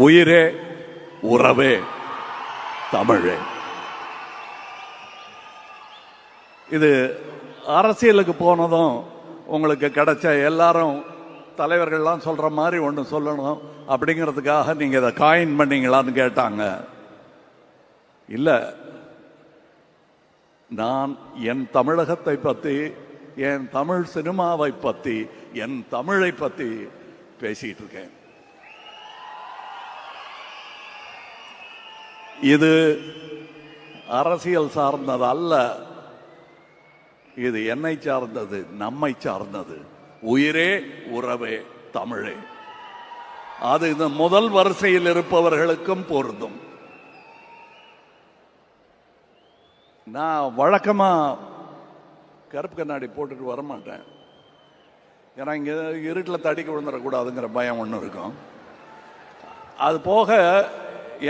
உயிரே உறவே தமிழே. இது அரசியலுக்கு போனதும் உங்களுக்கு கிடைச்ச எல்லாரும் தலைவர்கள்லாம் சொல்ற மாதிரி ஒன்று சொல்லணும் அப்படிங்கிறதுக்காக நீங்க இதை காயின் பண்ணீங்களான்னு கேட்டாங்க. இல்லை, நான் என் தமிழகத்தை பற்றி, என் தமிழ் சினிமாவை பற்றி, என் தமிழை பற்றி பேசிட்டு இருக்கேன். இது அரசியல் சார்ந்தது அல்ல, இது என்னை சார்ந்தது, நம்மை சார்ந்தது. உயிரே உறவே தமிழே. அது இந்த முதல் வரிசையில் இருப்பவர்களுக்கும் பொருந்தும். நான் வழக்கமா கருப்பு கண்ணாடி போட்டுட்டு வரமாட்டேன். ஏன்னா இங்க இருட்டில் தடிக்க விழுந்துடக்கூடாதுங்கிற பயம் ஒன்று இருக்கும். அது போக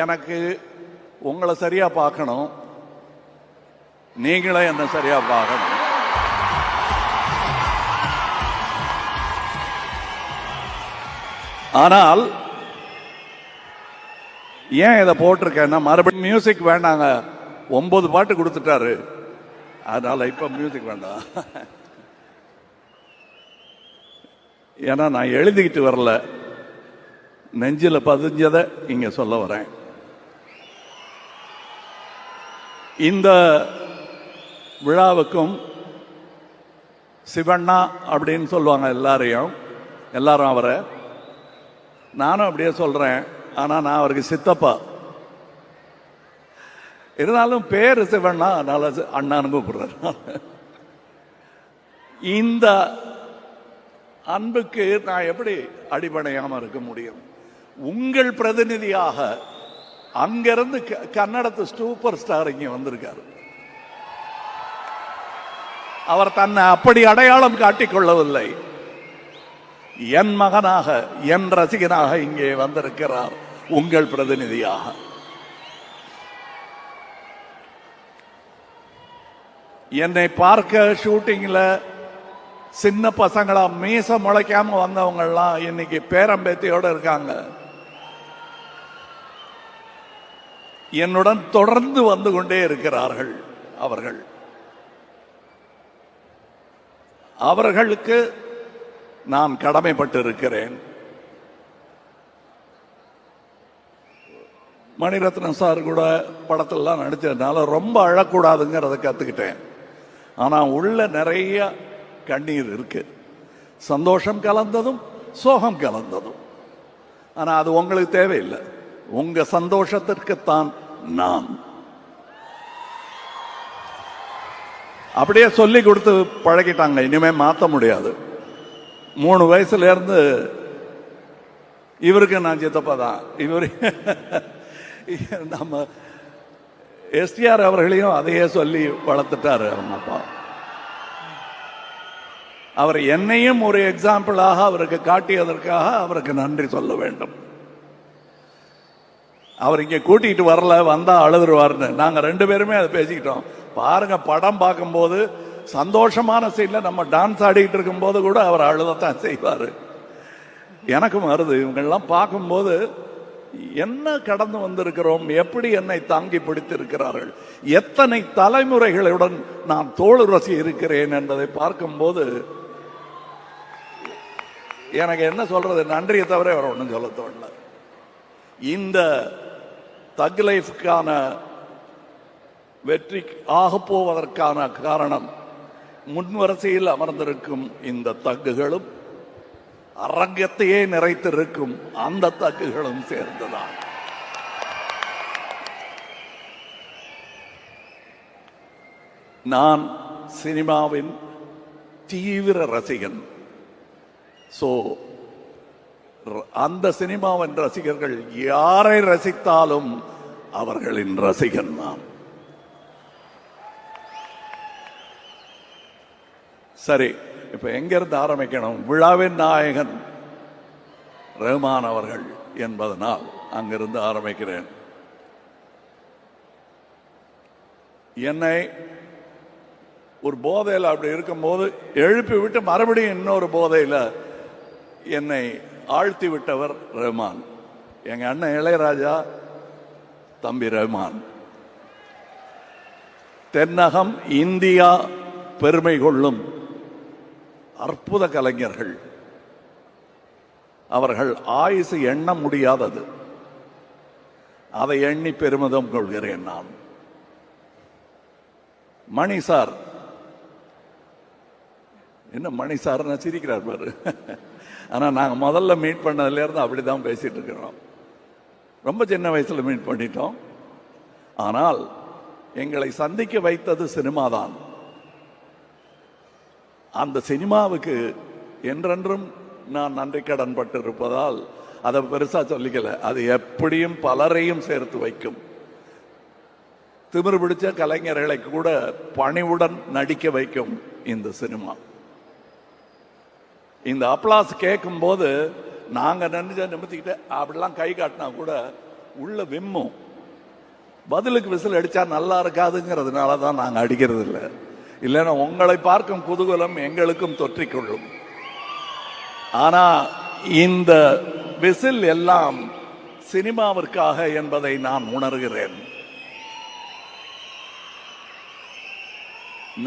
எனக்கு உங்களை சரியா பார்க்கணும், நீங்களே என்ன சரியா பார்க்கணும். ஆனால் ஏன் இதை போட்டிருக்கேன்னா, மறுபடியும் மியூசிக் வேண்டாங்க, 9 பாட்டு கொடுத்துட்டாரு, அதனால இப்ப மியூசிக் வேண்டாம். ஏன்னா நான் எழுதிக்கிட்டு வரல, நெஞ்சில பதிஞ்சதை இங்க சொல்ல வரேன். இந்த விழாவுக்கும் சிவண்ணா அப்படின்னு சொல்லுவாங்க எல்லாரும் அவரை, நானும் அப்படியே சொல்றேன். ஆனா நான் அவருக்கு சித்தப்பா, இருந்தாலும் பேரு சிவண்ணா, அதனால அண்ணான்னு கூப்பிடுறேன். இந்த அன்புக்கு நான் எப்படி அடிபடையாம இருக்க முடியும்? உங்கள் பிரதிநிதியாக அங்கிருந்து கன்னடத்து சூப்பர் ஸ்டார் இங்க வந்திருக்காரு. அவர் தன்னை அப்படி அடையாளம் காட்டிக் கொள்ளவில்லை. என் மகனாக, என் ரசிகனாக இங்கே வந்திருக்கிறார், உங்கள் பிரதிநிதியாக. என்னை பார்க்க ஷூட்டிங்ல சின்ன பசங்களா மீச முளைக்காம வந்தவங்க எல்லாம் இன்னைக்கு பேரம்பேத்தியோட இருக்காங்க. என்னுடன் தொடர்ந்து வந்து கொண்டே இருக்கிறார்கள். அவர்களுக்கு நான் கடமைப்பட்டு இருக்கிறேன். மணிரத்னம் சார் கூட படத்திலாம் நடிச்சதுனால ரொம்ப அழக்கூடாதுங்கிறத கத்துக்கிட்டேன். ஆனா உள்ள நிறைய கண்ணீர் இருக்கு, சந்தோஷம் கலந்ததும் சோகம் கலந்ததும். ஆனா அது உங்களுக்கு தேவையில்லை, உங்க சந்தோஷத்திற்குத்தான் நான். அப்படியே சொல்லி கொடுத்து பழகிட்டாங்க, இனிமே மாற்ற முடியாது. 3 வயசுல இருந்து இவருக்கு நான் சித்தப்பா தான். இவரு நம்ம எஸ்டிஆர் அவர்களையும் அதையே சொல்லி வளர்த்துட்டாரு அவங்க அப்பா. அவர் என்னையும் ஒரு எக்ஸாம்பிளாக அவருக்கு காட்டியதற்காக அவருக்கு நன்றி சொல்ல வேண்டும். அவர் இங்க கூட்டிட்டு வரல, வந்தா அழுதுருவார்னு நாங்க 2 பேருமே அதை பேசிக்கிட்டோம். பாருங்க, படம் பார்க்கும்போது சந்தோஷமான சீன்ல நம்ம டான்ஸ் ஆடிட்டு இருக்கும் போது கூட அவர் அழுதத்தான் செய்வாரு. எனக்கும் வருது, இவங்கெல்லாம் பார்க்கும்போது என்ன கடந்து வந்திருக்கிறோம், எப்படி என்னை தாங்கி பிடித்திருக்கிறார்கள், எத்தனை தலைமுறைகளுடன் நான் தோளுரசி இருக்கிறேன் என்பதை பார்க்கும்போது எனக்கு என்ன சொல்றது, நன்றியை தவிர அவர் ஒன்றும் சொல்ல தோணல. இந்த தக் லைஃப்கான வெற்றி ஆக போவதற்கான காரணம் முன்வரிசையில் அமர்ந்திருக்கும் இந்த தக்குகளும் அரங்கத்தையே நிறைத்திருக்கும் அந்த தக்குகளும் சேர்ந்துதான். நான் சினிமாவின் தீவிர ரசிகன். அந்த சினிமாவின் ரசிகர்கள் யாரை ரசித்தாலும் அவர்களின் ரசிகன் நான். சரி, இப்ப எங்க இருந்து ஆரம்பிக்கணும்? விழாவின் நாயகன் ரஹ்மான் அவர்கள் என்பதனால் அங்கிருந்து ஆரம்பிக்கிறேன். என்னை ஒரு போதையில் அப்படி இருக்கும்போது எழுப்பி விட்டு மறுபடியும் இன்னொரு போதையில் என்னை ஆழ்த்தி விட்டவர் ரஹ்மான். எங்க அண்ணன் இளையராஜா, தம்பி ரஹ்மான். தென்னகம் இந்தியா பெருமை கொள்ளும் அற்புத கலைஞர்கள். அவர்கள் ஆயுசு எண்ண முடியாதது. அதை எண்ணி பெருமிதம் கொள்கிறேன் நான். மணி சார், என்ன மணி சார் சிரிக்கிறார் பாரு. ஆனா நாங்க முதல்ல மீட் பண்ணதுல இருந்து அப்படிதான் பேசிட்டு இருக்கிறோம். ரொம்ப சின்ன வயசுல மீட் பண்ணிட்டோம். ஆனால் எங்களை சந்திக்க வைத்தது சினிமா தான். அந்த சினிமாவுக்கு என்றென்றும் நான் நன்றி கடன் பட்டு இருப்பதால் அதை பெருசா சொல்லிக்கல. அது எப்படியும் பலரையும் சேர்த்து வைக்கும். திமிரு பிடிச்ச கலைஞர்களை கூட பணிவுடன் நடிக்க வைக்கும் இந்த சினிமா. இந்த அப்ளாஸ் கேட்கும் போது நாங்க நிமித்திக்கிட்டு அப்படிலாம் கை காட்டினா கூட உள்ள விம்மும். பதிலுக்கு விசில் அடிச்சா நல்லா இருக்காதுங்கிறதுனால தான் நாங்க அடிக்கிறது இல்லை. இல்லைன்னா உங்களை பார்க்கும் குதூகலம் எங்களுக்கும் தொற்றிக்கொள்ளும். ஆனா இந்த விசில் எல்லாம் சினிமாவிற்காக என்பதை நான் உணர்கிறேன்.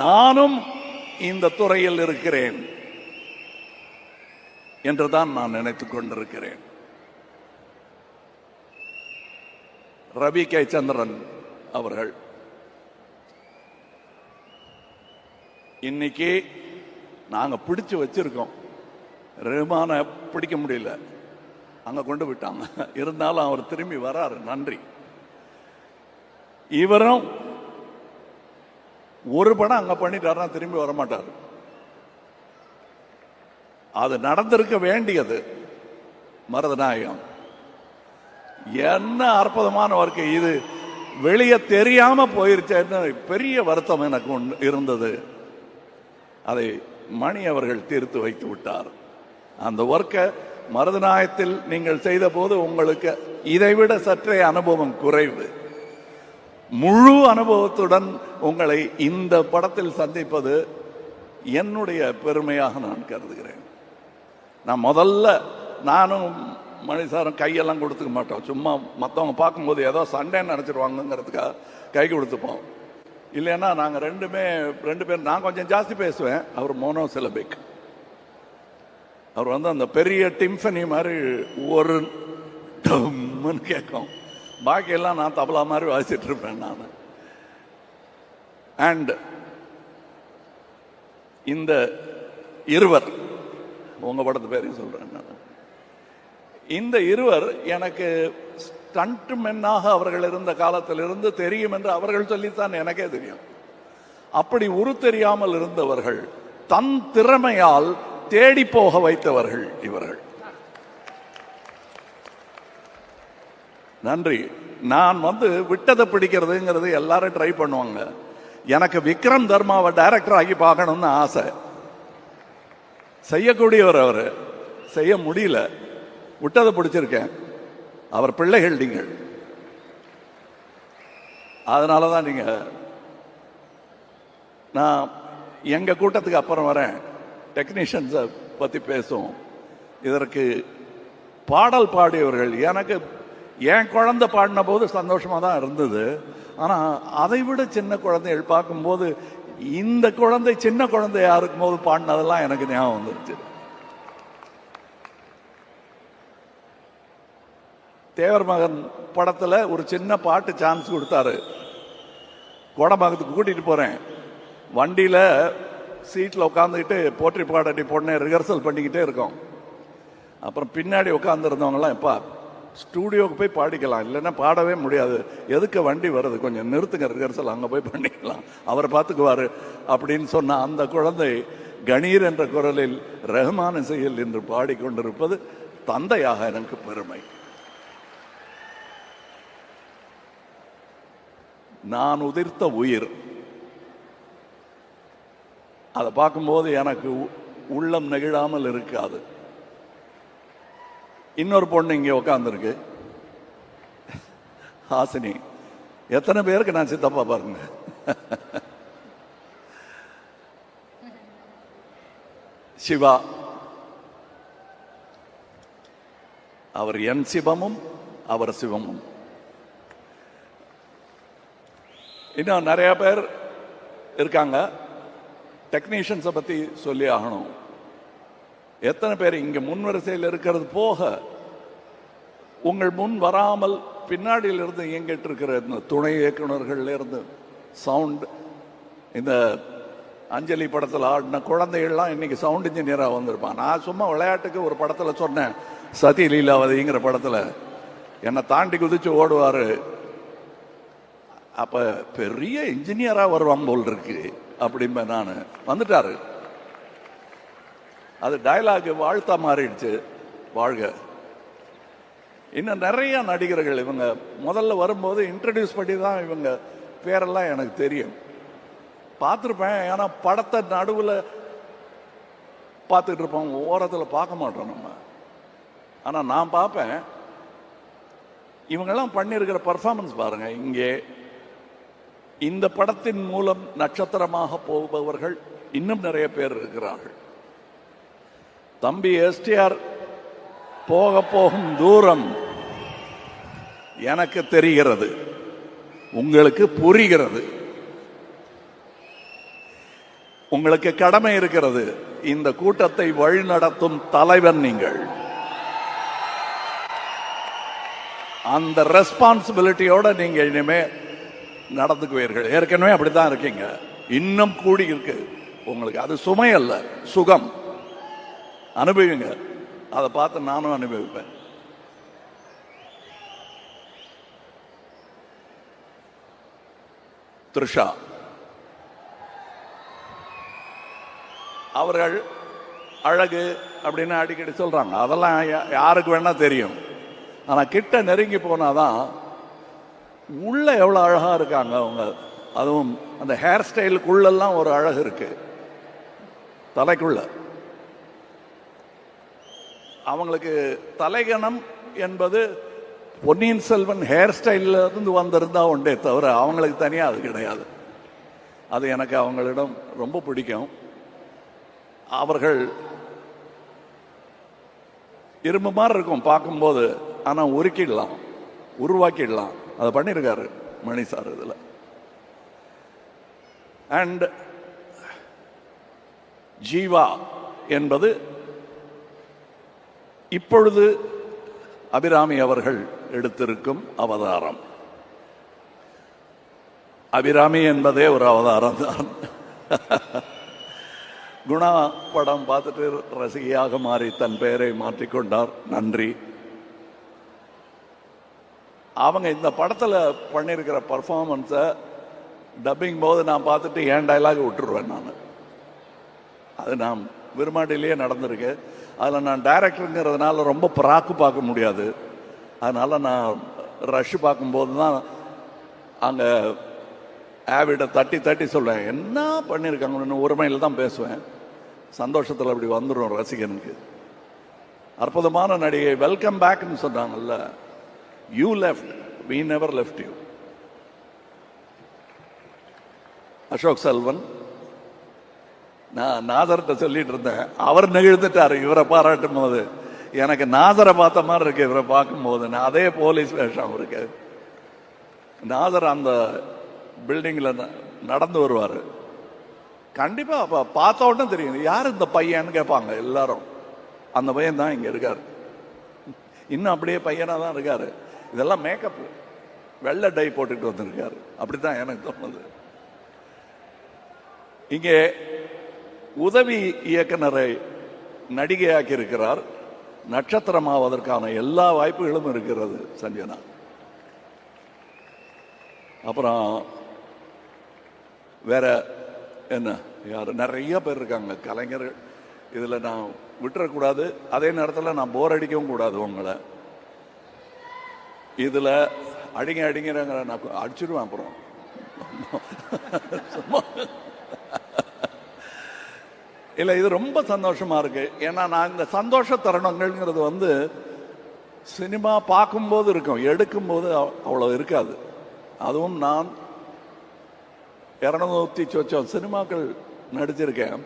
நானும் இந்த துறையில் இருக்கிறேன் என்றுதான் நான் நினைத்துக் கொண்டிருக்கிறேன். ரவி கே சந்திரன் அவர்கள் இன்னைக்கு நாங்க பிடிச்சு வச்சிருக்கோம். ரஹ்மான பிடிக்க முடியல, அங்க கொண்டு விட்டாங்க. இருந்தாலும் அவர் திரும்பி வராரு, நன்றி. இவரும் ஒரு படம் அங்க பண்ணிட்டாருன்னா திரும்பி வரமாட்டார். அது நடந்திருக்க வேண்டியது. மருதநாயகம் என்ன அற்புதமான வாழ்க்கை இது. வெளியே தெரியாம போயிருச்சேன்னு பெரிய வருத்தம் எனக்கு இருந்தது. அதை மணி அவர்கள் தீர்த்து வைத்து விட்டார். அந்த ஒர்க்கை மருதநாயகத்தில் நீங்கள் செய்த போது உங்களுக்கு இதைவிட சற்றே அனுபவம் குறைவு. முழு அனுபவத்துடன் உங்களை இந்த படத்தில் சந்திப்பது என்னுடைய பெருமையாக நான் கருதுகிறேன். நான் முதல்ல நானும் மணிசாரும் கையெல்லாம் கொடுத்துக்க மாட்டோம். சும்மா மற்றவங்க பார்க்கும்போது ஏதோ சண்டைன்னு நினச்சிருவாங்கிறதுக்காக கை கொடுத்துப்போம். இல்லைன்னா நாங்கள் ரெண்டு பேரும், நான் கொஞ்சம் ஜாஸ்தி பேசுவேன், அவர் மோனோசிலபிக். அவர் அந்த பெரிய டிம்ஃபனி மாதிரி ஒரு டம்னு கேட்கும். பாக்கியெல்லாம் நான் தபலா மாதிரி வாசிட்டு இருப்பேன் நான். அண்ட் இந்த இருவர், உங்க படத்து பேரையும் சொல்றேன் நான். இந்த இருவர் எனக்கு ஸ்டண்ட் மென்னாக அவர்கள் இருந்த காலத்திலிருந்து தெரியும் என்று அவர்கள் சொல்லித்தான் எனக்கே தெரியும். அப்படி உரு தெரியாமல் இருந்தவர்கள் தன் திறமையால் தேடி போக வைத்தவர்கள் இவர்கள். நன்றி. நான் விட்டதை பிடிக்கிறதுங்கிறது எல்லாரும் ட்ரை பண்ணுவாங்க. எனக்கு விக்ரம் தர்மாவை டைரக்டர் ஆகி பார்க்கணும்னு ஆசை. செய்யக்கூடியவர் அவர், செய்ய முடியல. விட்டதை பிடிச்சிருக்கேன். அவர் பிள்ளைகள் நீங்கள். அதனாலதான் நீங்க, நான் எங்க கூட்டத்துக்கு அப்புறம் வரேன், டெக்னீஷியன்ஸை பத்தி பேசும். இதற்கு பாடல் பாடியவர்கள், எனக்கு என் குழந்தை பாடின போது சந்தோஷமா தான் இருந்தது. ஆனா அதை விட சின்ன குழந்தைகள் பார்க்கும்போது இந்த குழந்தை சின்ன குழந்தையா இருக்கும் போது பாடினதெல்லாம் எனக்கு ஞாபகம் வந்துருச்சு. தேவர் மகன் படத்துல ஒரு சின்ன பாட்டு சான்ஸ் கொடுத்தாரு. கோடம்பாக்கத்துக்கு கூட்டிட்டு போறேன். வண்டியில சீட்ல உட்காந்துக்கிட்டு போற்றி பாடட்டி பொண்ணை ரிஹர்சல் பண்ணிக்கிட்டே இருக்கோம். அப்புறம் பின்னாடி உட்கார்ந்து இருந்தவங்கலாம், எப்பா ஸ்டூடியோக்கு போய் பாடிக்கலாம், இல்லைன்னா பாடவே முடியாது, எதுக்கு வண்டி வருது, கொஞ்சம் நிறுத்துங்க, ரிஹர்சல் அங்கே போய் பண்ணிக்கலாம், அவர் பார்த்துக்குவாரு அப்படின்னு சொன்ன அந்த குழந்தை கணீர் என்ற குரலில் ரஹ்மான் இசையில் என்று பாடிக்கொண்டிருப்பது தந்தையாக எனக்கு பெருமை. நான் உதிர்த்த உயிர், அதை பார்க்கும்போது எனக்கு உள்ளம் நெகிழாமல் இருக்காது. இன்னொரு பொண்ணு இங்கே உட்காந்துருக்கு, ஹாசினி. எத்தனை பேருக்கு நான் சித்தப்பா பாருங்க. சிவா, அவர் என் சிவமும் அவர் சிவமும். இன்னும் நிறைய பேர் இருக்காங்க. டெக்னீஷியன்ஸை பற்றி சொல்லி ஆகணும். எத்தனை பேர் இங்கே முன்வரிசையில் இருக்கிறது போக உங்கள் முன் வராமல் பின்னாடியில் இருந்து இயங்கிட்டு இருக்கிற இந்த துணை இயக்குநர்கள்ல இருந்து சவுண்ட், இந்த அஞ்சலி படத்தில் ஆடின குழந்தைகள்லாம் இன்னைக்கு சவுண்ட் இன்ஜினியராக வந்திருப்பான். நான் சும்மா விளையாட்டுக்கு ஒரு படத்தில் சொன்னேன், சதி லீலாவதிங்கிற படத்தில் என்னை தாண்டி குதிச்சு ஓடுவார். அப்ப பெரிய இன்ஜினியரா வருவாங்க போல் இருக்கு அப்படின்ப. நான் வந்துட்டாரு. அது டயலாக் வாழ்த்தா மாறிடுச்சு. வாழ்க. இன்னும் நிறைய நடிகர்கள் இவங்க முதல்ல வரும்போது இன்ட்ரடியூஸ் பண்ணி தான் இவங்க பேரெல்லாம் எனக்கு தெரியும், பார்த்துருப்பேன். ஏன்னா படத்தை நடுவில் பார்த்துட்டு இருப்போம், ஓரத்தில் பார்க்க மாட்டோம் நம்ம. ஆனால் நான் பார்ப்பேன். இவங்கெல்லாம் பண்ணியிருக்கிற பர்ஃபார்மன்ஸ் பாருங்க. இங்கே இந்த படத்தின் மூலம் நட்சத்திரமாக போபவர்கள் இன்னும் நிறைய பேர் இருக்கிறார்கள். தம்பி எஸ்டிஆர் போக போகும் தூரம் எனக்கு தெரிகிறது, உங்களுக்கு புரிகிறது. உங்களுக்கு கடமை இருக்கிறது. இந்த கூட்டத்தை வழிநடத்தும் தலைவர் நீங்கள். அந்த ரெஸ்பான்சிபிலிட்டியோட நீங்க இனிமே நடந்துக்குவீர்கள். ஏற்கனவே அப்படித்தான் இருக்கீங்க, இன்னும் கூடி இருக்கு உங்களுக்கு. அது சுமை அல்ல, சுகம். அனுபவிங்க. அதை பார்த்து நானும் அனுபவிப்பேன். த்ரிஷா அவர்கள் அழகு அப்படின்னு அடிக்கடி சொல்றாங்க. அதெல்லாம் யாருக்கு வேணா தெரியும். ஆனா கிட்ட நெருங்கி போனாதான் உள்ள எவ்வளவு அழகா இருக்காங்க அவங்க. அதுவும் அந்த ஹேர் ஸ்டைலுக்குள்ளெல்லாம் ஒரு அழகு இருக்கு, தலைக்குள்ள. அவங்களுக்கு தலைகணம் என்பது பொன்னியின் செல்வன் ஹேர் ஸ்டைல்ல இருந்து வந்திருந்தா உண்டே தவிர அவங்களுக்கு தனியா அது கிடையாது. அது எனக்கு அவங்களிடம் ரொம்ப பிடிக்கும். அவர்கள் இரும்பு மாதிரி இருக்கும் பார்க்கும்போது, ஆனா உருக்கிடலாம், உருவாக்கிடலாம். அதை பண்ணியிருக்காரு மணி சார் இதுல. அண்ட் ஜீவா என்பது இப்பொழுது அபிராமி அவர்கள் எடுத்திருக்கும் அவதாரம். அபிராமி என்பதே ஒரு அவதாரம் தான். குணா படம் பார்த்துட்டு ரசிகையாக மாறி தன் பெயரை மாற்றிக்கொண்டார். நன்றி. அவங்க இந்த படத்தில் பண்ணியிருக்கிற பர்ஃபார்மன்ஸை டப்பிங் போது நான் பார்த்துட்டு ஏன் டைலாக் விட்டுருவேன். நான் அது நான் விரும்மாண்டிலேயே நடந்திருக்கு. அதில் நான் டைரக்டருங்கிறதுனால ரொம்ப பராக்கு பார்க்க முடியாது. அதனால நான் ரஷ் பார்க்கும்போது தான் அங்கே ஆவிட தட்டி தட்டி சொல்லுவேன், என்ன பண்ணியிருக்காங்கன்னு ஒருமையில் தான் பேசுவேன். சந்தோஷத்தில் அப்படி வந்துடும் ரசிகனுக்கு. அற்புதமான நடிகை. வெல்கம் பேக்னு சொன்னாங்கல்ல, you left, we never left you. Ashok Selvan. நான் நாதர்கிட்ட சொல்லிட்டு இருந்தேன், அவர் நெகிழ்ந்துட்டாரு இவரை பாராட்டும் போது. எனக்கு நாதரை பார்த்த மாதிரி இருக்கு இவரை பார்க்கும் போது. அதே போலீஸ் வேஷம் இருக்கு. நாதர் அந்த பில்டிங்ல நடந்து வருவாரு. கண்டிப்பா பார்த்த உடனே தெரியும் யார் இந்த பையன்னு கேட்பாங்க எல்லாரும். அந்த பையன் தான் இங்க இருக்காரு. இன்னும் அப்படியே பையனா தான் இருக்காரு. இதெல்லாம் மேக்கப், வெள்ளை டை போட்டுட்டு வந்திருக்காரு. அப்படித்தான் எனக்கு தோணுது. இங்கே உதவி இயக்குனரை நடிகையாக்கி இருக்கிறார். நட்சத்திரமாவதற்கான எல்லா வாய்ப்புகளும் இருக்கிறது சஞ்சனா. அப்புறம் வேற என்ன, யார் நிறைய பேர் இருக்காங்க கலைஞர்கள். இதுல நான் விட்டுறக்கூடாது. அதே நேரத்தில் நான் போர் அடிக்கவும் கூடாது உங்களை. இதுல அடிங்கிறாங்க, நான் அடிச்சிருவேன் அப்புறம். இல்லை, இது ரொம்ப சந்தோஷமா இருக்கு. ஏன்னா நான் இந்த சந்தோஷ தருணங்கள்ங்கிறது வந்து சினிமா பார்க்கும்போது இருக்கும், எடுக்கும்போது அவ்வளவு இருக்காது. அதுவும் நான் 200 சொச்சம் சினிமாக்கள் நடிச்சிருக்கேன்.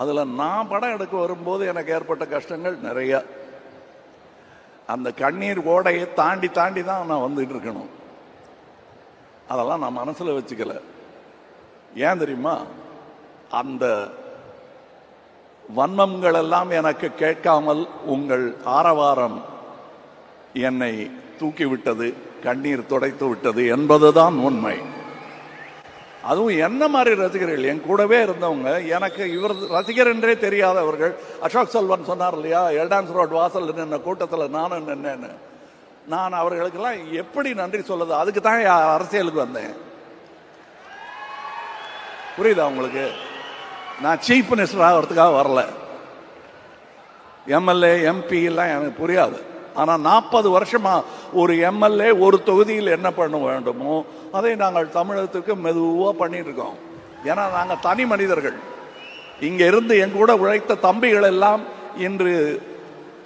அதுல நான் படம் எடுக்க வரும்போது எனக்கு ஏற்பட்ட கஷ்டங்கள் நிறைய. அந்த கண்ணீர் ஓடையை தாண்டி தாண்டி தான் நான் வந்துட்டு இருக்கணும். அதெல்லாம் நான் மனசுல வச்சுக்கல. ஏன் தெரியுமா? அந்த வன்மங்கள் எல்லாம் எனக்கு கேட்காமல் உங்கள் ஆரவாரம் என்னை தூக்கிவிட்டது, கண்ணீர் துடைத்து விட்டது என்பதுதான் உண்மை. அதுவும் என்ன மாதிரி ரசிகர்கள், என் கூடவே இருந்தவங்க, எனக்கு இவர் ரசிகர் என்றே தெரியாதவர்கள். அசோக் செல்வன் சொன்னார் இல்லையா, எல்டான்ஸ் ரோட் வாசல் நின்ன கூட்டத்தில் நானும் நின்னேன்னு. நான் அவர்களுக்கெல்லாம் எப்படி நன்றி சொல்லுது? அதுக்கு தான் அரசியலுக்கு வந்தேன். புரியுதா உங்களுக்கு? நான் சீஃப் மினிஸ்டர் ஆகிறதுக்காக வரல. எம்எல்ஏ எம்பி எல்லாம் எனக்கு புரியாது. ஆனால் 40 வருஷமா ஒரு எம்எல்ஏ ஒரு தொகுதியில் என்ன பண்ண வேண்டுமோ அதை நாங்கள் தமிழகத்துக்கு மெதுவாக பண்ணிட்டு இருக்கோம். ஏன்னா நாங்கள் தனி மனிதர்கள். இங்க இருந்து என் கூட உழைத்த தம்பிகள் எல்லாம் இன்று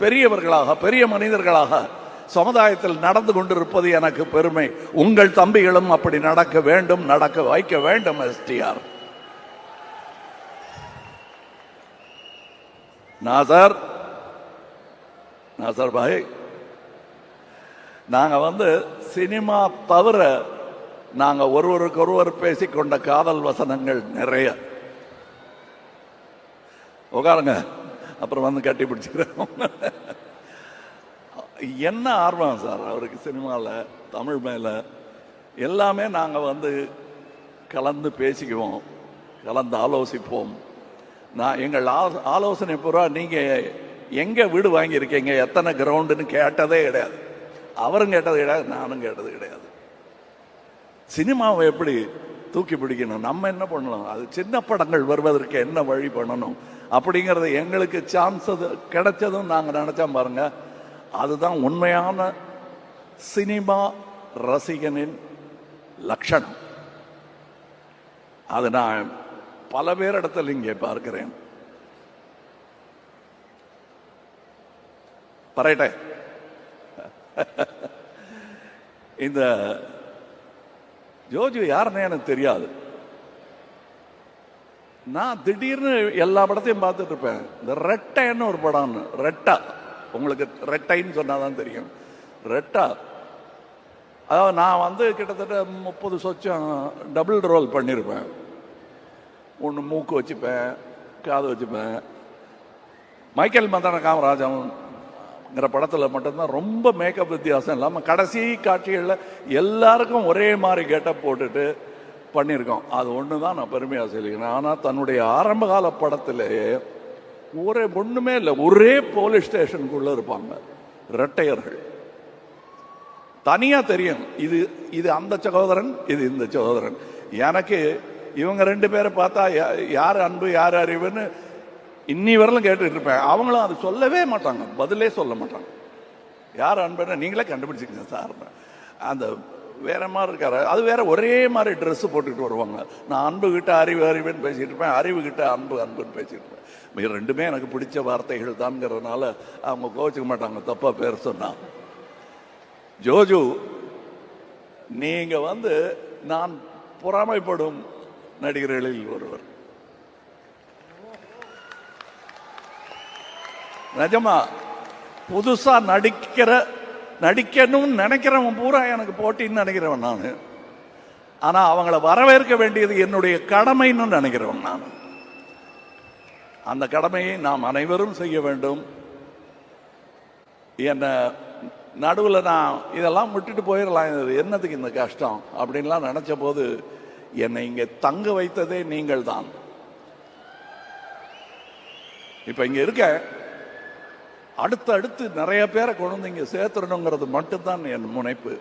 பெரியவர்களாக, பெரிய மனிதர்களாக சமுதாயத்தில் நடந்து கொண்டிருப்பது எனக்கு பெருமை. உங்கள் தம்பிகளும் அப்படி நடக்க வேண்டும், நடக்க வைக்க வேண்டும். எஸ்டிஆர் நாசர் பாய், நாங்க சினிமா தவிர நாங்க ஒருவருக்கொருவர் பேசிக்கொண்ட காதல் வசனங்கள் நிறைய. உட்காருங்க, அப்புறம் கட்டி பிடிச்சிக்கிறோம். என்ன ஆர்வம் சார் அவருக்கு சினிமாவில், தமிழ் மேல எல்லாமே நாங்கள் கலந்து பேசிக்குவோம், கலந்து ஆலோசிப்போம். நான் எங்கள் ஆலோசனை பூரா நீங்கள் எங்கே வீடு வாங்கியிருக்கீங்க, எத்தனை கிரவுண்டுன்னு கேட்டதே கிடையாது. அவரும் கேட்டது கிடையாது, நானும் கேட்டது கிடையாது. சினிமாவை எப்படி தூக்கி பிடிக்கணும், நம்ம என்ன பண்ணலாம், அது சின்ன படங்கள் வருவதற்கு என்ன வழி பண்ணணும் அப்படிங்கிறது எங்களுக்கு சான்ஸ் கிடைச்சதும் நாங்கள் நினைச்சோம் பாருங்க. அதுதான் உண்மையான சினிமா ரசிகனின் லட்சணம். அது நான் பல பேரிடத்தில் இங்கே பார்க்கிறேன். பரேட்டே இந்த ஜோஜு யாருன்னு எனக்கு தெரியாது. நான் திடீர்னு எல்லா படத்தையும் பார்த்துட்டு இருப்பேன். இந்த ரெட்டைன்னு ஒரு படம், ரெட்டா, உங்களுக்கு ரெட்டைன்னு சொன்னாதான் தெரியும். ரெட்டா, அதாவது நான் கிட்டத்தட்ட 30 சொச்சம் டபுள் ரோல் பண்ணியிருப்பேன். ஒன்று மூக்கு வச்சுப்பேன், காது வச்சுப்பேன். மைக்கேல் மதன காமராஜங்கிற படத்தில் மட்டும்தான் ரொம்ப மேக்கப் வித்தியாசம் இல்லாமல் கடைசி காட்சிகளில் எல்லாருக்கும் ஒரே மாதிரி கெட்டப் போட்டுட்டு பண்ணியிருக்கோம். அது ஒன்று தான் நான் பெருமையாக சொல்லிக்கிறேன். ஆனால் தன்னுடைய ஆரம்பகால படத்திலேயே ஒன்றுமே இல்லை, ஒரே போலீஸ் ஸ்டேஷனுக்குள்ளே இருப்பாங்க ரெட்டையர்கள். தனியாக தெரியும், இது அந்த சகோதரன், இது இந்த சகோதரன். எனக்கு இவங்க 2 பேரை பார்த்தா யார் அன்பு யார் அறிவுன்னு இன்னி வரலும் கேட்டுட்டு இருப்பேன். அவங்களும் அது சொல்லவே மாட்டாங்க, பதிலே சொல்ல மாட்டாங்க. யார் அன்புன்னு நீங்களே கண்டுபிடிச்சிக்கங்க சார். அந்த வேற மாதிரி இருக்காரு, அது வேற ஒரே மாதிரி ட்ரெஸ் போட்டுக்கிட்டு வருவாங்க. நான் அன்பு கிட்ட அறிவு அறிவுன்னு பேசிட்டு இருப்பேன், அறிவு கிட்ட அன்பு அன்புன்னு பேசிட்டு இருப்பேன். 2மே எனக்கு பிடிச்ச வார்த்தைகள் தான்ங்கிறதுனால அவங்க கோச்சிக்க மாட்டாங்க தப்பா பேர் சொன்னா. ஜோஜு, நீங்க நான் பொறாமைப்படும் நடிகர்களில் ஒருவர். நிஜமா புதுசா நடிக்கணும்னு நினைக்கிறவன் பூரா எனக்கு போட்டின்னு நினைக்கிறவன் நான். ஆனா அவங்கள வரவேற்க வேண்டியது என்னுடைய கடமைன்னு நினைக்கிறவன் நான். அந்த கடமையை நாம் அனைவரும் செய்ய வேண்டும். என்ன நடுவில் நான் இதெல்லாம் விட்டுட்டு போயிடலாம், என்னதுக்கு இந்த கஷ்டம் அப்படின்லாம் நினைச்ச போது என்னை இங்கே தங்க வைத்ததே நீங்கள் தான். இப்ப இங்க இருக்க அடுத்து நிறைய பேரை கொண்டு இங்க சேர்த்துடணுங்கிறது மட்டும்தான் என் முனைப்பு.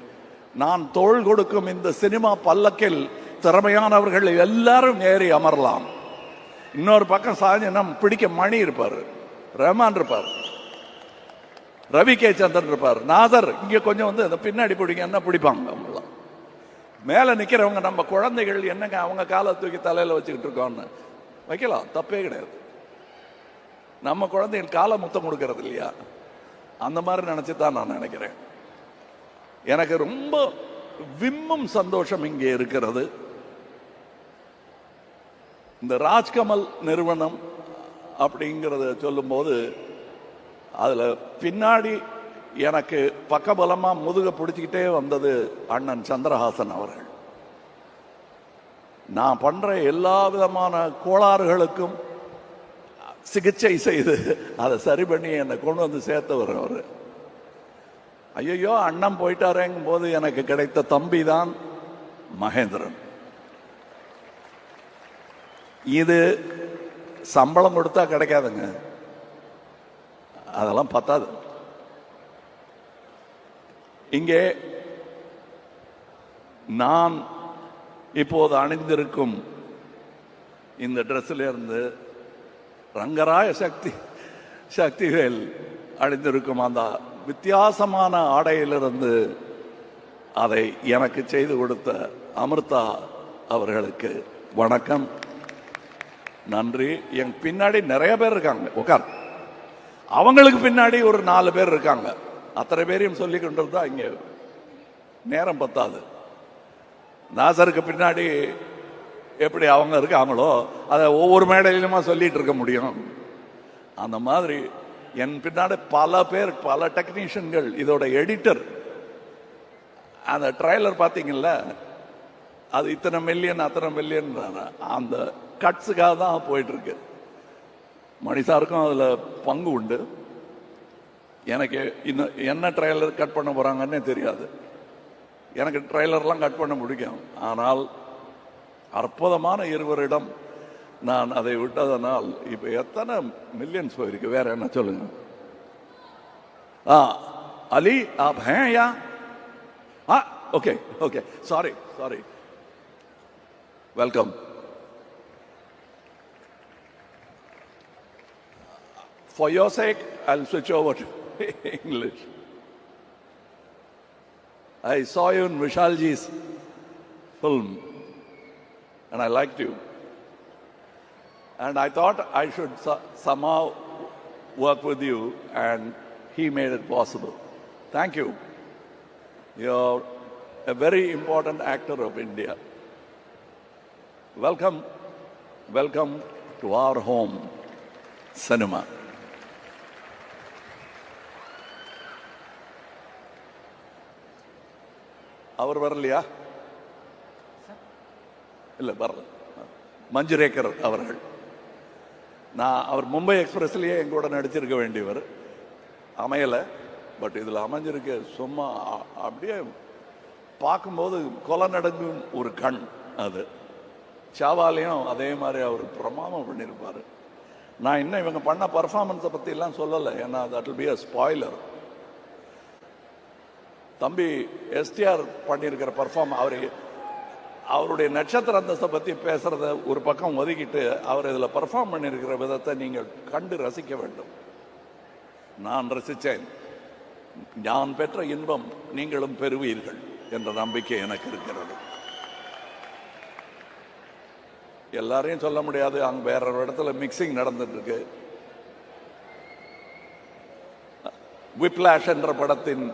நான் தோள் கொடுக்கும் இந்த சினிமா பல்லக்கில் திறமையானவர்கள் எல்லாரும் ஏறி அமரலாம். இன்னொரு பக்கம் சாஞ்சனா பிடிக்க மணி இருப்பார், ரஹ்மான் இருப்பார், ரவி கே சந்திரன் இருப்பார், நாதர் இங்க கொஞ்சம் பின்னாடி பிடிங்க என்ன பிடிப்பாங்க. அவங்களாம் மேல நிக்கிறவங்க நம்ம குழந்தைகள், என்னங்க அவங்க காலை தூக்கி தலையில வச்சுக்கிட்டு இருக்கோம்னு வைக்கலாம், தப்பே கிடையாது. நம்ம குழந்தைகள் காலை முத்தம் கொடுக்கறது இல்லையா, அந்த மாதிரி நினைச்சுதான் நான் நினைக்கிறேன். எனக்கு ரொம்ப விம்மும் சந்தோஷம் இங்கே இருக்கிறது. இந்த ராஜ்கமல் நிறுவனம் அப்படிங்கிறத சொல்லும் போது அதுல பின்னாடி எனக்கு பக்கபலமா முதுக பிடிச்சிக்கிட்டே வந்தது அண்ணன் சந்திரஹாசன் அவர்கள். நான் பண்ற எல்லா விதமான கோளாறுகளுக்கும் சிகிச்சை செய்து அதை சரி பண்ணி என்னை கொண்டு வந்து சேர்த்தவர் அவர். ஐயோ அண்ணன் போயிட்டாரேங்கும் போது எனக்கு கிடைத்த தம்பி தான் மகேந்திரன். இது சம்பளம் கொடுத்தா கிடைக்காதுங்க, அதெல்லாம் பத்தாது. இங்கே நான் இப்போது அணிந்திருக்கும் இந்த ட்ரெஸ்ல இருந்து ரங்கராய சக்திவேல் அணிந்திருக்கும் அந்த வித்தியாசமான ஆடையிலிருந்து அதை எனக்கு செய்து கொடுத்த அமிர்தா அவர்களுக்கு வணக்கம், நன்றி. என் பின்னாடி நிறைய பேர் இருக்காங்க, உட்கார். அவங்களுக்கு பின்னாடி ஒரு 4 பேர் இருக்காங்க. அத்தனை பேரையும் சொல்லி கொண்டிருந்தா இங்க நேரம் பத்தாது. நாசருக்கு பின்னாடி எப்படி அவங்க இருக்காங்களோ அதை ஒவ்வொரு மேடையிலுமா சொல்லிட்டு இருக்க முடியும். அந்த மாதிரி என் பின்னாடி பல பேர், பல டெக்னீஷியன்கள். இதோட எடிட்டர், அந்த ட்ரைலர் பார்த்தீங்கல்ல, அது இத்தனை மில்லியன் அத்தனை மில்லியன் அந்த கட்ஸுக்காக தான் போயிட்டு இருக்கு. மணிசாருக்கும் அதுல பங்கு உண்டு. எனக்கு இன்னும் என்ன ட்ரைலர் கட் பண்ண போறாங்கன்னே தெரியாது. எனக்கு ட்ரைலர்லாம் கட் பண்ண பிடிக்கும். ஆனால் அற்புதமான இருவரிடம் நான் அதை விட்டதனால் இப்ப எத்தனை மில்லியன்ஸ் போயிருக்கு. வேற என்ன சொல்லுங்க. அலி ஆப் ஹே யா? Okay okay, sorry sorry, welcome. For your sake, I'll switch over to English. I saw you in Vishalji's film and I liked you. And I thought I should somehow work with you, and he made it possible. Thank you. You're a very important actor of India. Welcome, welcome to our home, cinema. அவர் வரலையா? இல்ல வரல. மஞ்சுரேக்கர் அவர்கள். அவர் மும்பை எக்ஸ்பிரஸ்லயே எங்கூட நடிச்சிருக்க வேண்டியவர், அமையல. But இதுல அமைஞ்சிருக்க சும்மா அப்படியே பார்க்கும்போது கொலை நடங்கும் ஒரு கண். அது சாவாலையும் அதே மாதிரி அவர் பிரமாதம் பண்ணியிருப்பாரு. நான் இன்னும் இவங்க பண்ண பர்ஃபார்மன்ஸை பத்தி எல்லாம் சொல்லலை, ஏன்னா that will be a spoiler. தம்பி எஸ்டிஆர் பண்ணியிருக்கிற பர்ஃபார்ம், அவருடைய நட்சத்திர அந்தஸ்தை பற்றி பேசுறத ஒரு பக்கம் ஒதுக்கிட்டு அவர் இதில் பர்ஃபார்ம் பண்ணியிருக்கிற விதத்தை நீங்கள் கண்டு ரசிக்க வேண்டும். நான் ரசித்தேன். நான் பெற்ற இன்பம் நீங்களும் பெறுவீர்கள் என்ற நம்பிக்கை எனக்கு இருக்கிறது. எல்லாரையும் சொல்ல முடியாது, அங்கே வேற ஒரு இடத்துல மிக்சிங் நடந்துட்டு இருக்கு. விப்லாஷ் என்ற படத்தின்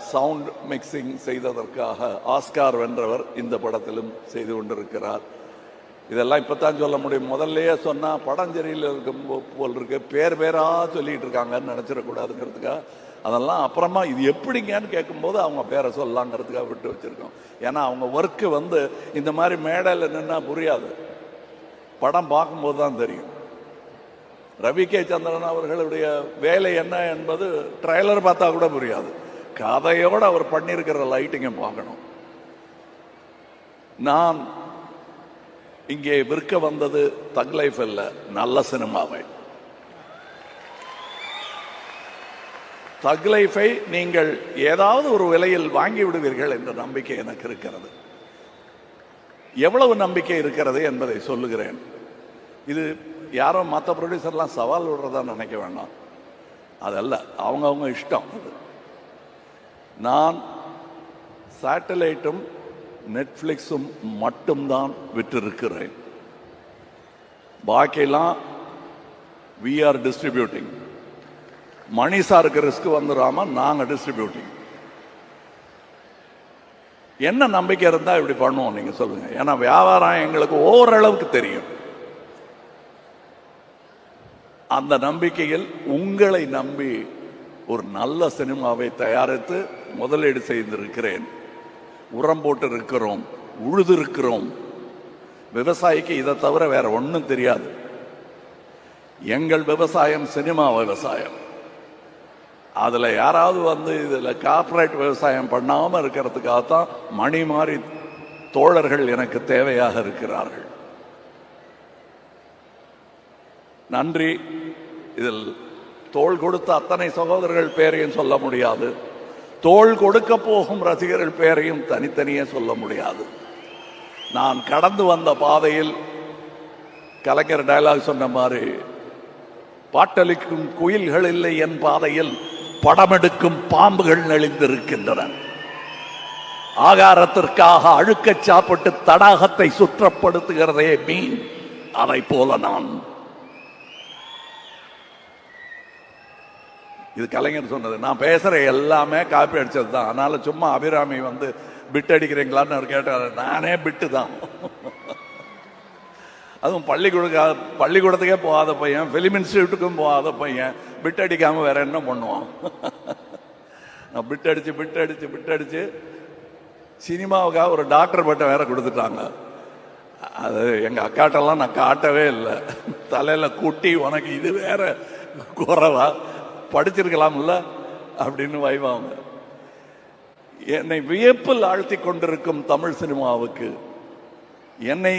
சவுண்ட் மிக்சிங் செய்ததற்காக ஆஸ்கார் வென்றவர் இந்த படத்திலும் செய்து கொண்டிருக்கிறார். இதெல்லாம் இப்பதான் சொல்ல முடியும். முதல்லயே சொன்னா படம் சரியில் இருக்கும் போல் இருக்கு, பேரா சொல்லிட்டு இருக்காங்கன்னு நினைச்சிடக்கூடாதுங்கிறதுக்காக அதெல்லாம் அப்புறமா இது எப்படிங்கன்னு கேட்கும்போது அவங்க பேரை சொல்லலாங்கிறதுக்காக விட்டு வச்சிருக்கோம். ஏன்னா அவங்க ஒர்க்கு இந்த மாதிரி மேடையில் நின்னா புரியாது, படம் பார்க்கும்போது தான் தெரியும். ரவி கே சந்திரன் அவர்களுடைய வேலை என்ன என்பது ட்ரைலர் பார்த்தா கூட புரியாது. கதையோடு அவர் பண்ணியிருக்கிற லைட்டிங்கை பார்க்கணும். நான் இங்கே விற்க வந்தது தக் லைஃப் இல்ல, நல்ல சினிமாவை. தக் லைஃபை நீங்கள் ஏதாவது ஒரு விலையில் வாங்கி விடுவீர்கள் என்ற நம்பிக்கை எனக்கு இருக்கிறது. எவ்வளவு நம்பிக்கை இருக்கிறது என்பதை சொல்லுகிறேன். இது யாரோ மற்ற ப்ரொடியூசர்லாம் சவால் விடுறதா நினைக்க வேண்டாம், அதல்ல, அவங்கவுங்க இஷ்டம். அது நான் சேட்டலைட்டும் நெட்ஃபிளிக்ஸும் மட்டும்தான் விற்றிருக்கிறேன். பாக்கியெல்லாம் we are distributing. மணி சாருக்கு ரிஸ்க் வந்துடாம நாங்க டிஸ்ட்ரிபியூட்டிங். என்ன நம்பிக்கை இருந்தா இப்படி பண்ணுவோம் நீங்க சொல்லுங்க. ஏன்னா வியாபாரம் எங்களுக்கு ஓரளவுக்கு தெரியும். அந்த நம்பிக்கையில் உங்களை நம்பி ஒரு நல்ல சினிமாவை தயாரித்து முதலீடு செய்திருக்கிறேன். உரம் போட்டு இருக்கிறோம், உழுது இருக்கிறோம். விவசாயிக்கு இதை தவிர வேற ஒன்றும் தெரியாது. எங்கள் விவசாயம் சினிமா விவசாயம். அதுல யாராவது வந்து இதுல கார்ப்பரேட் விவசாயம் பண்ணாம இருக்கிறதுக்காகத்தான் மணி மாறி தோழர்கள் எனக்கு தேவையாக இருக்கிறார்கள். நன்றி. இதில் தோள் கொடுத்த அத்தனை சகோதரர்கள் பெயரையும் சொல்ல முடியாது, தோள் கொடுக்க போகும் ரசிகர்கள் பெயரையும் தனித்தனியே சொல்ல முடியாது. நான் கடந்து வந்த பாதையில் கலைஞர் டயலாக் சொன்ன மாதிரி, பாட்டளிக்கும் குயில்கள் இல்லை என் பாதையில், படமெடுக்கும் பாம்புகள் நெளிந்திருக்கின்றன. ஆகாரத்திற்காக அழுக்க சாப்பிட்டு தடாகத்தை சுற்றப்படுத்துகிறதே மீன், அதை போல நான். இது கலைஞர் சொன்னது. நான் பேசுற எல்லாமே காப்பி அடிச்சது தான். அதனால சும்மா அபிராமி வந்து பிட் அடிக்கிறீங்களான்னு அவர் கேட்டார். நானே பிட்டு தான். அதுவும் பள்ளிக்கூடத்துக்கே போகாத பையன், பிலிம் இன்ஸ்டியூட்டுக்கும் போகாத பையன் பிட் அடிக்காம வேற என்ன பண்ணுவான்? நான் பிட் அடிச்சு சினிமாவுக்காக ஒரு டாக்டர் பட்டம் வேற கொடுத்துட்டாங்க. அது எங்க அக்காட்டெல்லாம் நான் காட்டவே இல்லை. தலையில குட்டி, உனக்கு இது வேற குறைவா, படிச்சிருக்கலாம்ல அப்படின்னு வைவாங்க. என்னை வியப்பில் ஆழ்த்தி கொண்டிருக்கும் தமிழ் சினிமாவுக்கு, என்னை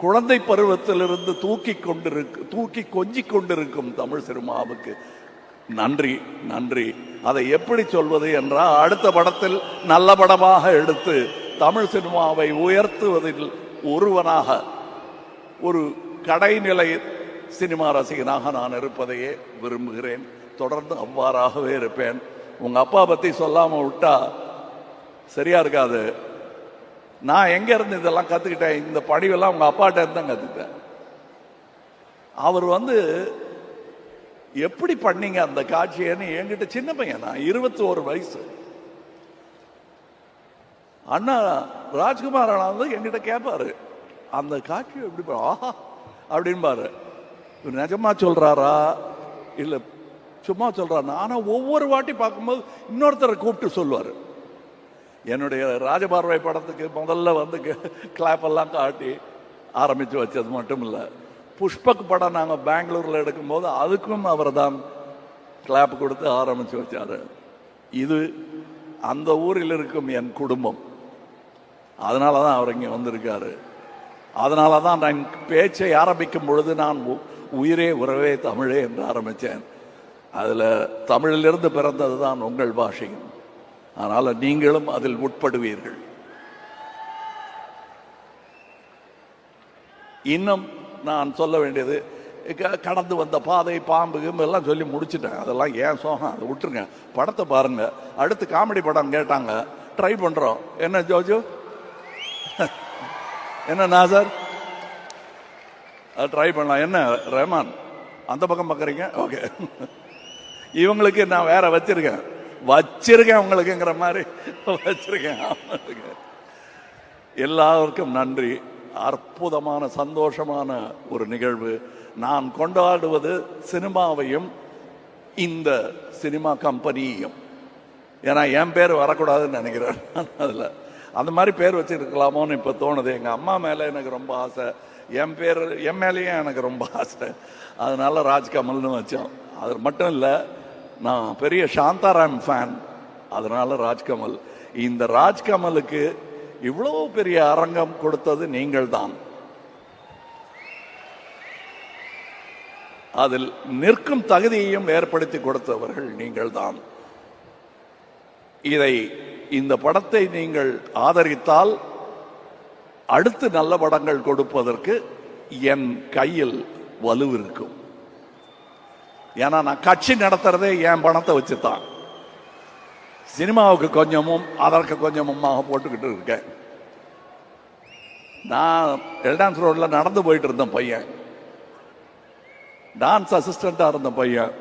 குழந்தை பருவத்திலிருந்து தூக்கி கொஞ்சிக் கொண்டிருக்கும் தமிழ் சினிமாவுக்கு நன்றி, நன்றி. அதை எப்படி சொல்வது என்றால், அடுத்த படத்தில் நல்ல படமாக எடுத்து தமிழ் சினிமாவை உயர்த்துவதில் ஒருவனாக, ஒரு கடைநிலை சினிமா ரசிகனாக நான் இருப்பதையே விரும்புகிறேன். தொடர்ந்து அவ்வாறாகவே இருப்பேன். உங்க அப்பா பத்தி சொல்லாம விட்டா சரியா இருக்காது. நான் எங்க இருந்து இதெல்லாம் கத்துக்கிட்டேன்? இந்த படிவெல்லாம் உங்க அப்பாட்ட இருந்து தான் கத்துக்கிட்டேன். அவர் வந்து எப்படி பண்ணீங்க அந்த காட்சியன்னு என்கிட்ட, சின்ன பையன் நான், 21 வயசு, அண்ணா ராஜ்குமார் அண்ணா வந்து என்கிட்ட கேட்பாரு, அந்த காட்சி எப்படி ஆஹா அப்படின்பாரு. நிஜமா சொல்றாரா இல்ல சும்மா சொல்றாரு? ஆனா ஒவ்வொரு வாட்டி பார்க்கும்போது இன்னொருத்தரை கூப்பிட்டு சொல்லுவாரு. என்னுடைய ராஜபார்வை படத்துக்கு முதல்ல வந்து கிளாப் எல்லாம் காட்டி ஆரம்பிச்சு வச்சது மட்டும் இல்லை, புஷ்பக் படம் நாங்கள் பெங்களூர்ல எடுக்கும்போது அதுக்கும் அவர் தான் கிளாப் கொடுத்து ஆரம்பிச்சு வச்சாரு. இது அந்த ஊரில் இருக்கும் என் குடும்பம். அதனால தான் அவர் இங்கே வந்திருக்காரு. அதனால தான் நான் பேச்சை ஆரம்பிக்கும் பொழுது நான் உயிரே உறவே தமிழே என்று ஆரம்பித்தேன். அதில் தமிழிலிருந்து பிறந்தது தான் உங்கள் பாஷையும். அதனால நீங்களும் அதில் உட்படுவீர்கள். இன்னும் நான் சொல்ல வேண்டியது, கடந்து வந்த பாதை, பாம்பு எல்லாம் சொல்லி முடிச்சுட்டேன். அதெல்லாம் ஏன் சோகம், அதை விட்டுருங்க. படத்தை பாருங்க. அடுத்து காமெடி படம் கேட்டாங்க, ட்ரை பண்றோம். என்ன ஜோஜோ, என்ன நாசர், ட்ரை பண்ணலாம். என்ன ரஹ்மான் அந்த பக்கம் பார்க்குறீங்க? ஓகே, இவங்களுக்கு நான் வேற வச்சிருக்கேன் உங்களுக்குங்கிற மாதிரி வச்சிருக்கேன். எல்லாருக்கும் நன்றி. அற்புதமான சந்தோஷமான ஒரு நிகழ்வு. நான் கொண்டாடுவது சினிமாவையும் இந்த சினிமா கம்பெனியையும். ஏன்னா என் பேர் வரக்கூடாதுன்னு நினைக்கிறேன். அதில் அந்த மாதிரி பேர் வச்சிருக்கலாமோன்னு இப்போ தோணுது. எங்கள் அம்மா மேலே எனக்கு ரொம்ப ஆசை, என் மேலேயும் எனக்கு ரொம்ப ஆசை. அதனால ராஜ்கமல்னு வச்சோம். அது மட்டும் இல்லை, நான் பெரிய சாந்தாராம் ஃபேன், அதனால ராஜ்கமல். இந்த ராஜ்கமலுக்கு இவ்வளவு பெரிய அரங்கம் கொடுத்தது நீங்கள் தான். அதில் நிற்கும் தகுதியையும் ஏற்படுத்தி கொடுத்தவர்கள் நீங்கள் தான். இந்த படத்தை நீங்கள் ஆதரித்தால் அடுத்து நல்ல படங்கள் கொடுப்பதற்கு என் கையில் வலு இருக்கும். ஏன்னா நான் கட்சி நடத்துறதே என் பணத்தை வச்சுதான். சினிமாவுக்கு கொஞ்சமும் அதற்கு கொஞ்சமுமாக போட்டுக்கிட்டு இருக்கேன். நான் எல்டான்ஸ் ரோட்ல நடந்து போயிட்டு இருந்த பையன், டான்ஸ் அசிஸ்டண்டா இருந்த பையன்,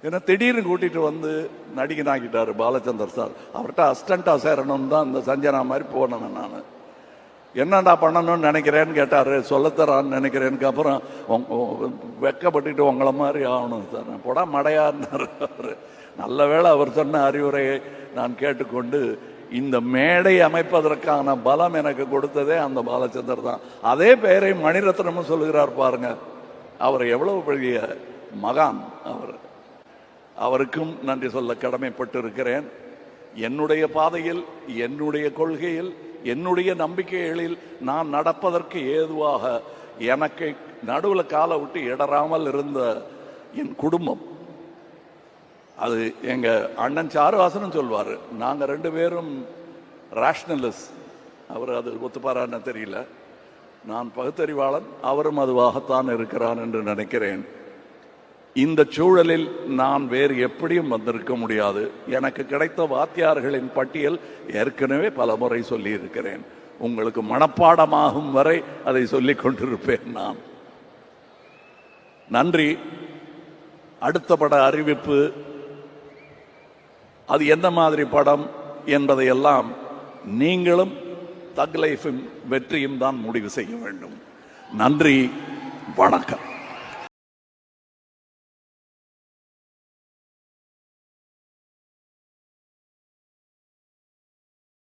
என்ன திடீர்னு கூட்டிட்டு வந்து நடிகனாக்கிட்டாரு பாலச்சந்தர் சார். அவர்கிட்ட அசிஸ்டண்டா சேரணும் தான் இந்த சஞ்சனா மாதிரி போனேன் நான். என்னடா பண்ணணும்னு நினைக்கிறேன்னு கேட்டார். சொல்லத்தரான்னு நினைக்கிறேனுக்கு அப்புறம் வெக்கப்பட்டுட்டு உங்களை மாதிரி ஆகணும் சார், போடா மடையாருன்னார் அவர். நல்ல வேளை அவர் சொன்ன அறிவுரையை நான் கேட்டுக்கொண்டு இந்த மேடை அமைப்பதற்கான பலம் எனக்கு கொடுத்ததே அந்த பாலச்சந்தர் தான். அதே பெயரை மணிரத்னமும் சொல்லுகிறார் பாருங்க. அவர் எவ்வளவு பெரிய மகான் அவர். அவருக்கும் நன்றி சொல்ல கடமைப்பட்டு இருக்கிறேன். என்னுடைய பாதையில், என்னுடைய கொள்கையில், என்னுடைய நம்பிக்கைகளில் நான் நடப்பதற்கு ஏதுவாக எனக்கு நடுவில் காலை விட்டு இடராமல் இருந்த என் குடும்பம், அது எங்க அண்ணன் சாருவாசனும் சொல்வார், நாங்க 2 பேரும் ரேஷனலிஸ்ட். அவர் அது ஒத்துப்பாரான்னு தெரியல. நான் பகுத்தறிவாளன், அவரும் அதுவாகத்தான் இருக்கிறான் என்று நினைக்கிறேன். இந்த சூழலில் நான் வேறு எப்படியும் வந்திருக்க முடியாது. எனக்கு கிடைத்த வாத்தியார்களின் பட்டியல் ஏற்கனவே பல முறை சொல்லி இருக்கிறேன். உங்களுக்கு மனப்பாடமாகும் வரை அதை சொல்லிக் கொண்டிருப்பேன் நான். நன்றி. அடுத்த பட அறிவிப்பு அது என்ன மாதிரி படம் என்பதையெல்லாம் நீங்களும் தக் லைஃபின் வெற்றியும் தான் முடிவு செய்ய வேண்டும். நன்றி, வணக்கம்.